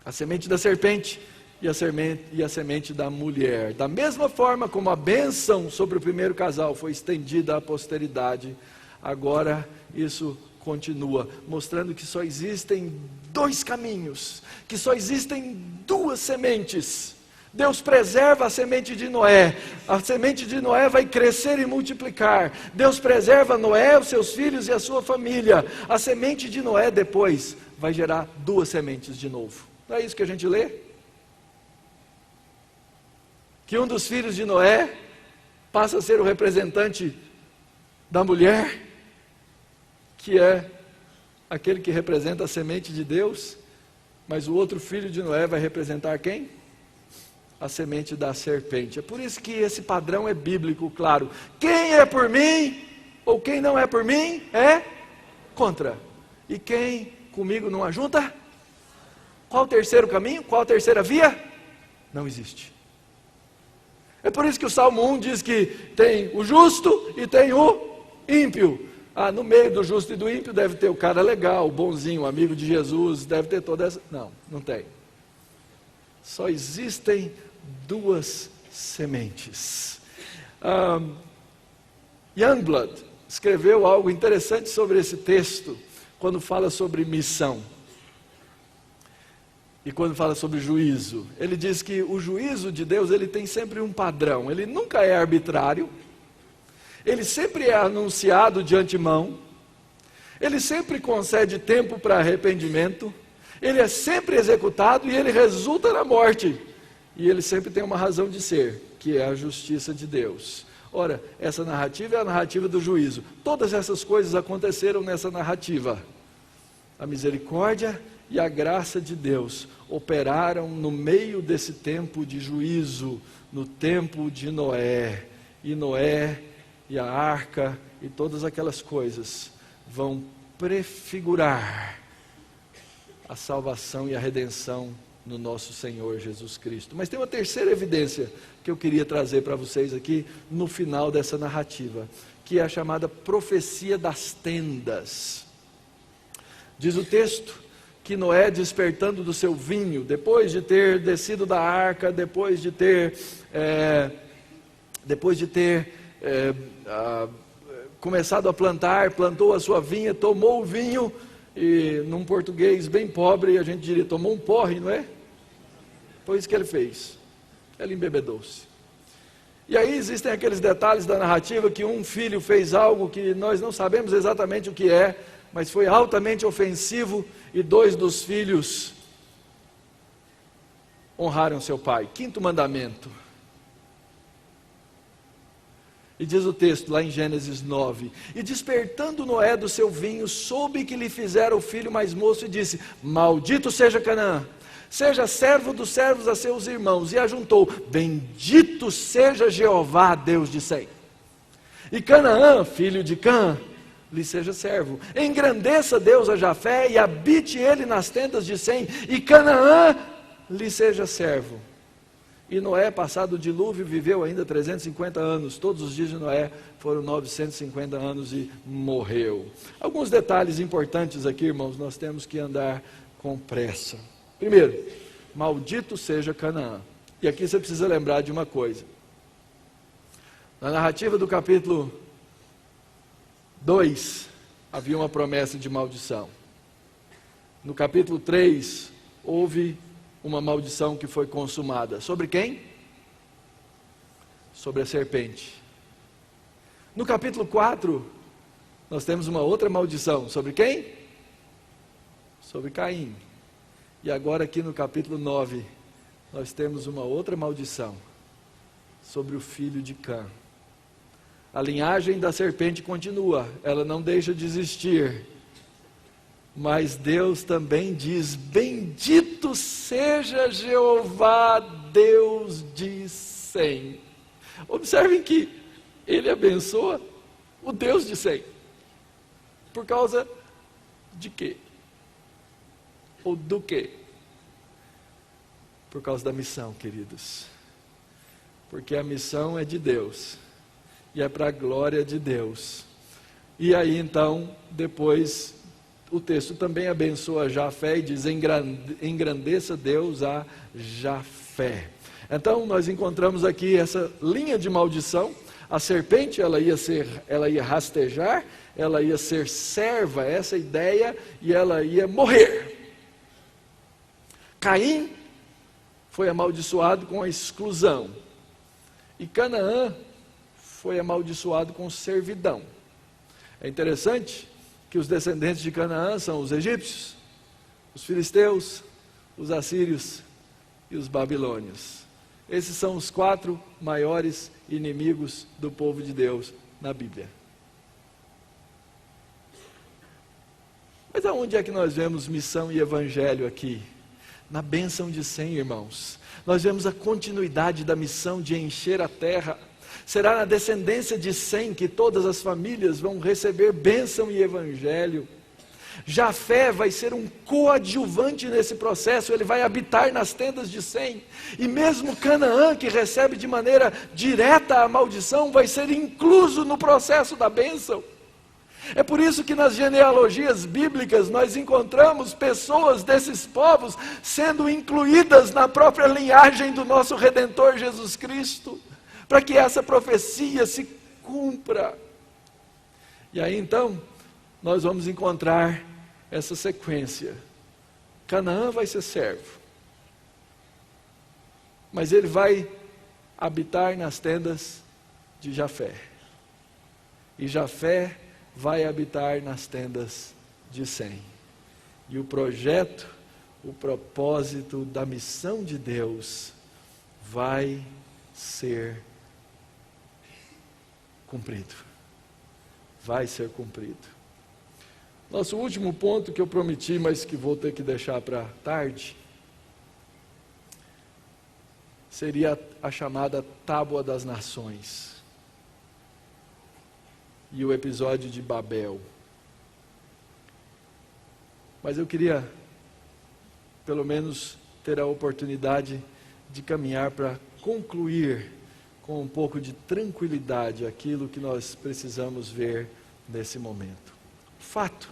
A semente da serpente e a semente da mulher. Da mesma forma como a bênção sobre o primeiro casal foi estendida à posteridade, agora isso continua, mostrando que só existem dois caminhos, que só existem duas sementes. Deus preserva a semente de Noé. A semente de Noé vai crescer e multiplicar. Deus preserva Noé, os seus filhos e a sua família. A semente de Noé depois vai gerar duas sementes de novo. Não é isso que a gente lê? Que um dos filhos de Noé passa a ser o representante da mulher, que é aquele que representa a semente de Deus, mas o outro filho de Noé vai representar quem? A semente da serpente. É por isso que esse padrão é bíblico, claro. Quem é por mim, ou quem não é por mim, é contra. E quem comigo não ajunta? Qual o terceiro caminho? Qual a terceira via? Não existe. É por isso que o Salmo 1 diz que tem o justo e tem o ímpio. No meio do justo e do ímpio deve ter o cara legal, o bonzinho, o amigo de Jesus, deve ter toda essa... Não tem. Só existem duas sementes. Youngblood escreveu algo interessante sobre esse texto, quando fala sobre missão. E quando fala sobre juízo, ele diz que o juízo de Deus, ele tem sempre um padrão, ele nunca é arbitrário, ele sempre é anunciado de antemão, ele sempre concede tempo para arrependimento, ele é sempre executado e ele resulta na morte. E ele sempre tem uma razão de ser, que é a justiça de Deus. Ora, essa narrativa é a narrativa do juízo. Todas essas coisas aconteceram nessa narrativa. A misericórdia e a graça de Deus operaram no meio desse tempo de juízo, no tempo de Noé. E Noé e a arca e todas aquelas coisas vão prefigurar a salvação e a redenção no nosso Senhor Jesus Cristo. Mas tem uma terceira evidência que eu queria trazer para vocês aqui no final dessa narrativa, que é a chamada profecia das tendas. Diz o texto que Noé, despertando do seu vinho, depois de ter descido da arca, depois de ter começado a plantar, plantou a sua vinha, tomou o vinho, e num português bem pobre, a gente diria, tomou um porre, não é? Foi isso que ele fez. Ele embebedou-se. E aí existem aqueles detalhes da narrativa que um filho fez algo que nós não sabemos exatamente o que é, mas foi altamente ofensivo, e 2 dos filhos honraram seu pai. 5º mandamento. E diz o texto lá em Gênesis 9: e despertando Noé do seu vinho, soube que lhe fizera o filho mais moço, e disse: maldito seja Canaã, seja servo dos servos a seus irmãos. E ajuntou: bendito seja Jeová, Deus de Sem. E Canaã, filho de Cã, lhe seja servo. Engrandeça Deus a Jafé, e habite ele nas tendas de Sem, e Canaã lhe seja servo. E Noé, passado o dilúvio, viveu ainda 350 anos. Todos os dias de Noé foram 950 anos e morreu. Alguns detalhes importantes aqui, irmãos, nós temos que andar com pressa. Primeiro, maldito seja Canaã. E aqui você precisa lembrar de uma coisa. Na narrativa do capítulo 2, havia uma promessa de maldição. No capítulo 3, houve uma maldição que foi consumada. Sobre quem? Sobre a serpente. No capítulo 4, nós temos uma outra maldição. Sobre quem? Sobre Caim. E agora aqui no capítulo 9, nós temos uma outra maldição. Sobre o filho de Cã. A linhagem da serpente continua, ela não deixa de existir. Mas Deus também diz: bendito seja Jeová, Deus de Sem. Observem que ele abençoa o Deus de Sem. Por causa de quê? Ou do quê? Por causa da missão, queridos. Porque a missão é de Deus. E é para a glória de Deus. E aí então, depois, o texto também abençoa Jafé e diz: engrandeça Deus a Jafé. Então nós encontramos aqui essa linha de maldição. A serpente, ela ia rastejar, ela ia ser serva, essa ideia, e ela ia morrer. Caim foi amaldiçoado com a exclusão. E Canaã foi amaldiçoado com servidão. É interessante que os descendentes de Canaã são os egípcios, os filisteus, os assírios e os babilônios. Esses são os 4 maiores inimigos do povo de Deus na Bíblia. Mas aonde é que nós vemos missão e evangelho aqui? Na bênção de Sem, irmãos. Nós vemos a continuidade da missão de encher a terra. Será na descendência de Sem que todas as famílias vão receber bênção e evangelho. Jafé vai ser um coadjuvante nesse processo, ele vai habitar nas tendas de Sem. E mesmo Canaã, que recebe de maneira direta a maldição, vai ser incluso no processo da bênção. É por isso que nas genealogias bíblicas nós encontramos pessoas desses povos sendo incluídas na própria linhagem do nosso Redentor Jesus Cristo, para que essa profecia se cumpra. E aí então, nós vamos encontrar essa sequência. Canaã vai ser servo, mas ele vai habitar nas tendas de Jafé. E Jafé vai habitar nas tendas de Sem. E o projeto, o propósito da missão de Deus vai ser cumprido. Vai ser cumprido. Nosso último ponto que eu prometi, mas que vou ter que deixar para tarde, seria a chamada Tábua das Nações. E o episódio de Babel. Mas eu queria, pelo menos, ter a oportunidade de caminhar para concluir com um pouco de tranquilidade aquilo que nós precisamos ver nesse momento. O fato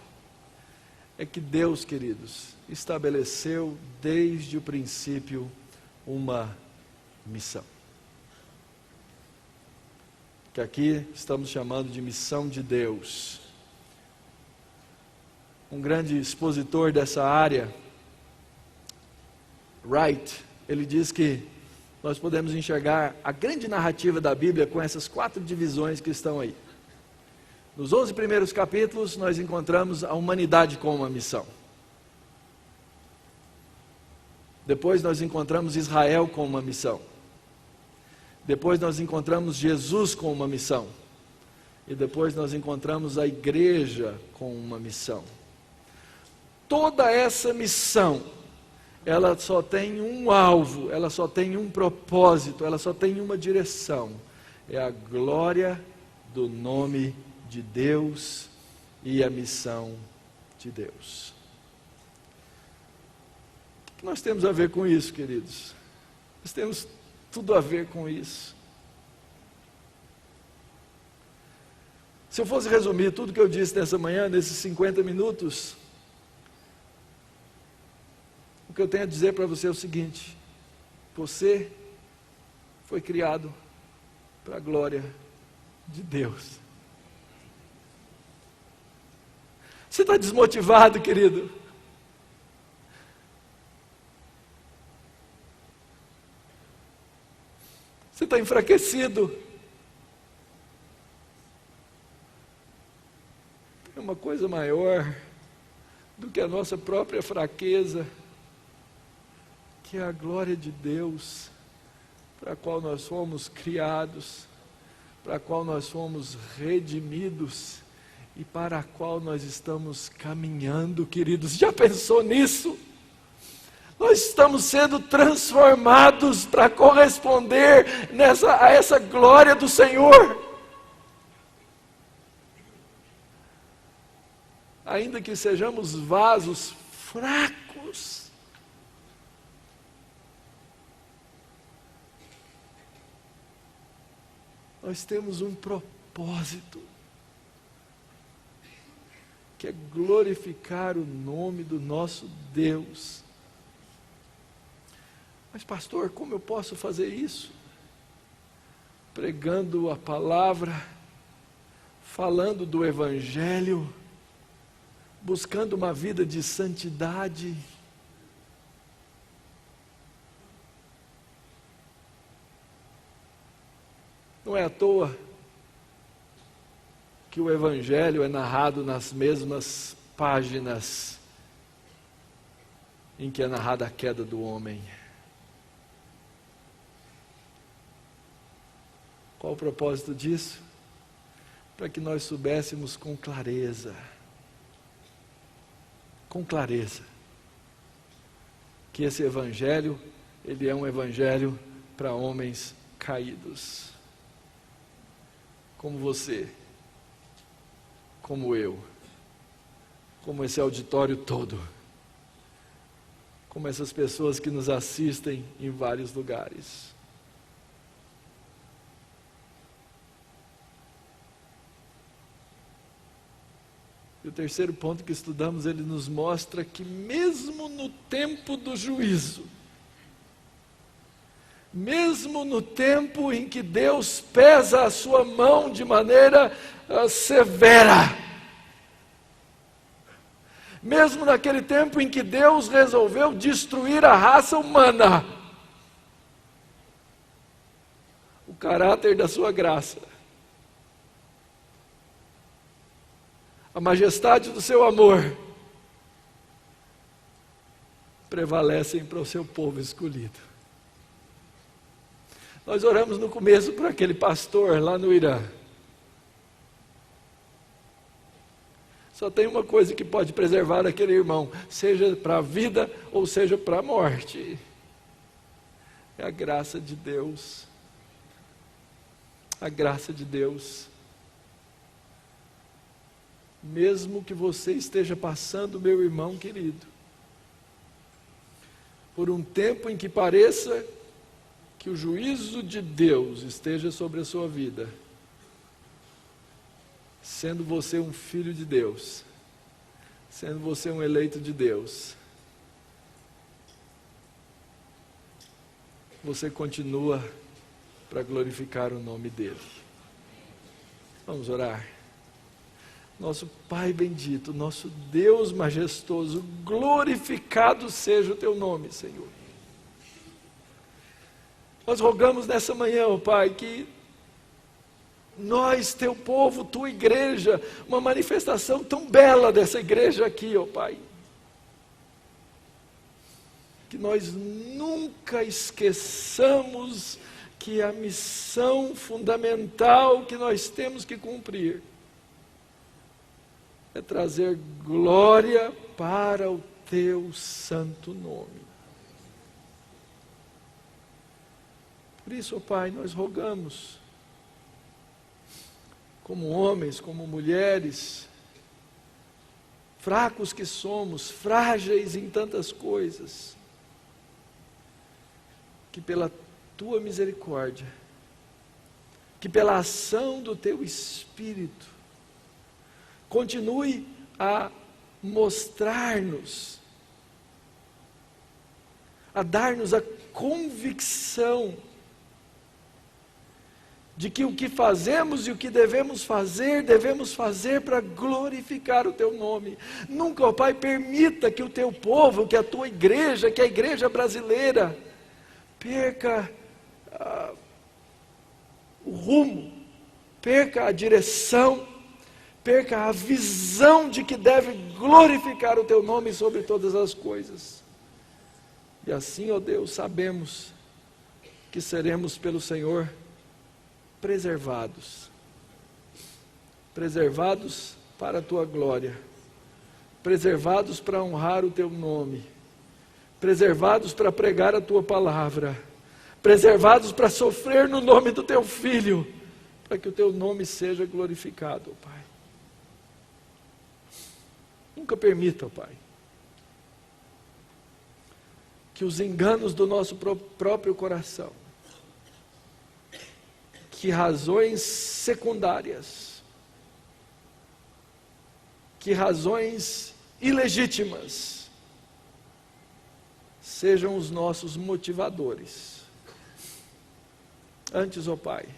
é que Deus, queridos, estabeleceu desde o princípio uma missão. Que aqui estamos chamando de missão de Deus. Um grande expositor dessa área, Wright, ele diz que nós podemos enxergar a grande narrativa da Bíblia com essas 4 divisões que estão aí. Nos 11 primeiros capítulos, nós encontramos a humanidade com uma missão. Depois nós encontramos Israel com uma missão. Depois nós encontramos Jesus com uma missão. E depois nós encontramos a igreja com uma missão. Toda essa missão, ela só tem um alvo, ela só tem um propósito, ela só tem uma direção. É a glória do nome de Deus e a missão de Deus. O que nós temos a ver com isso, queridos? Nós temos tudo a ver com isso. Se eu fosse resumir tudo que eu disse nessa manhã, nesses 50 minutos, o que eu tenho a dizer para você é o seguinte: você foi criado para a glória de Deus. Você está desmotivado, querido? Você está enfraquecido? Tem uma coisa maior do que a nossa própria fraqueza, que é a glória de Deus, para a qual nós fomos criados, para a qual nós fomos redimidos e para a qual nós estamos caminhando, queridos. Já pensou nisso? Nós estamos sendo transformados para corresponder a essa glória do Senhor. Ainda que sejamos vasos fracos, nós temos um propósito, que é glorificar o nome do nosso Deus. Mas pastor, como eu posso fazer isso? Pregando a palavra, falando do Evangelho, buscando uma vida de santidade. Não é à toa que o Evangelho é narrado nas mesmas páginas em que é narrada a queda do homem. Qual o propósito disso? Para que nós soubéssemos com clareza, que esse Evangelho, ele é um Evangelho para homens caídos, como você, como eu, como esse auditório todo, como essas pessoas que nos assistem em vários lugares. E o terceiro ponto que estudamos, ele nos mostra que mesmo no tempo do juízo, mesmo no tempo em que Deus pesa a sua mão de maneira severa, mesmo naquele tempo em que Deus resolveu destruir a raça humana, caráter da sua graça, a majestade do seu amor, prevalecem para o seu povo escolhido. Nós oramos no começo para aquele pastor lá no Irã. Só tem uma coisa que pode preservar aquele irmão, seja para a vida ou seja para a morte. É a graça de Deus. A graça de Deus. Mesmo que você esteja passando, meu irmão querido, por um tempo em que pareça que o juízo de Deus esteja sobre a sua vida, sendo você um filho de Deus, sendo você um eleito de Deus, você continua para glorificar o nome dele. Vamos orar. Nosso Pai bendito, nosso Deus majestoso, glorificado seja o teu nome, Senhor. Nós rogamos nessa manhã, ó Pai, que nós, teu povo, tua igreja, uma manifestação tão bela dessa igreja aqui, ó Pai, que nós nunca esqueçamos que a missão fundamental que nós temos que cumprir é trazer glória para o teu santo nome. Por isso, ó Pai, nós rogamos, como homens, como mulheres, fracos que somos, frágeis em tantas coisas, que pela tua misericórdia, que pela ação do teu Espírito, continue a mostrar-nos, a dar-nos a convicção de que o que fazemos e o que devemos fazer para glorificar o teu nome. Nunca, ó Pai, permita que o teu povo, que a tua igreja, que a igreja brasileira, perca o rumo, perca a direção, perca a visão de que deve glorificar o teu nome sobre todas as coisas. E assim, ó Deus, sabemos que seremos pelo Senhor preservados para a tua glória, preservados para honrar o teu nome, preservados para pregar a tua palavra, preservados para sofrer no nome do teu Filho, para que o teu nome seja glorificado, ó Pai. Nunca permita, ó Pai, que os enganos do nosso próprio coração, que razões secundárias, que razões ilegítimas, sejam os nossos motivadores. Antes, ó Pai,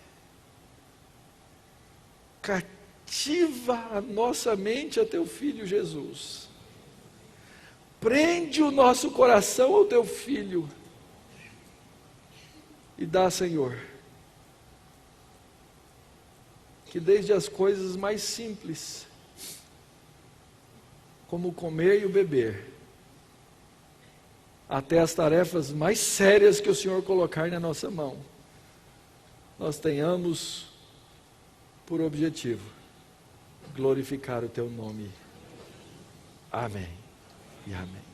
cativa a nossa mente a teu Filho Jesus, prende o nosso coração ao teu Filho, e dá, Senhor, que desde as coisas mais simples, como o comer e o beber, até as tarefas mais sérias que o Senhor colocar na nossa mão, nós tenhamos por objetivo glorificar o teu nome. Amém e amém.